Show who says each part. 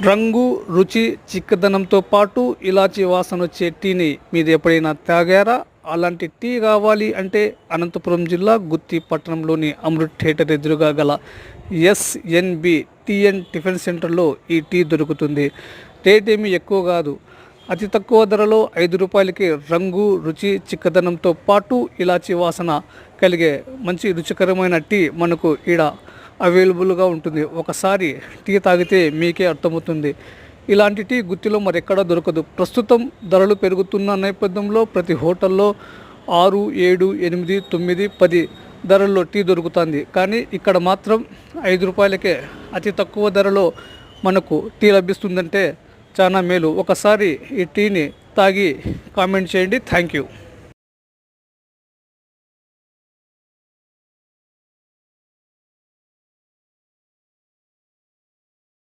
Speaker 1: రంగు, రుచి, చిక్కదనంతో పాటు ఇలాచీ వాసన వచ్చే టీని మీరు ఎప్పుడైనా తాగారా? అలాంటి టీ కావాలి అంటే అనంతపురం జిల్లా గుత్తి పట్టణంలోని అమృత్ థియేటర్ ఎదురుగా గల ఎస్ఎన్బి టీఎన్ టిఫిన్ సెంటర్లో ఈ టీ దొరుకుతుంది. రేట్ ఏమీ ఎక్కువ కాదు. అతి తక్కువ ధరలో ₹5కి రంగు, రుచి, చిక్కదనంతో పాటు ఇలాచీ వాసన కలిగే మంచి రుచికరమైన టీ మనకు ఈడ అవైలబుల్గా ఉంటుంది. ఒకసారి టీ తాగితే మీకే అర్థమవుతుంది. ఇలాంటి టీ గుత్తిలో మరెక్కడా దొరకదు. ప్రస్తుతం ధరలు పెరుగుతున్న నేపథ్యంలో ప్రతి హోటల్లో 6, 7, 8, 9, 10 ధరల్లో టీ దొరుకుతుంది. కానీ ఇక్కడ మాత్రం ₹5కే అతి తక్కువ ధరలో మనకు టీ లభిస్తుందంటే చాలా మేలు. ఒకసారి ఈ టీని తాగి కామెంట్ చేయండి. Thank you.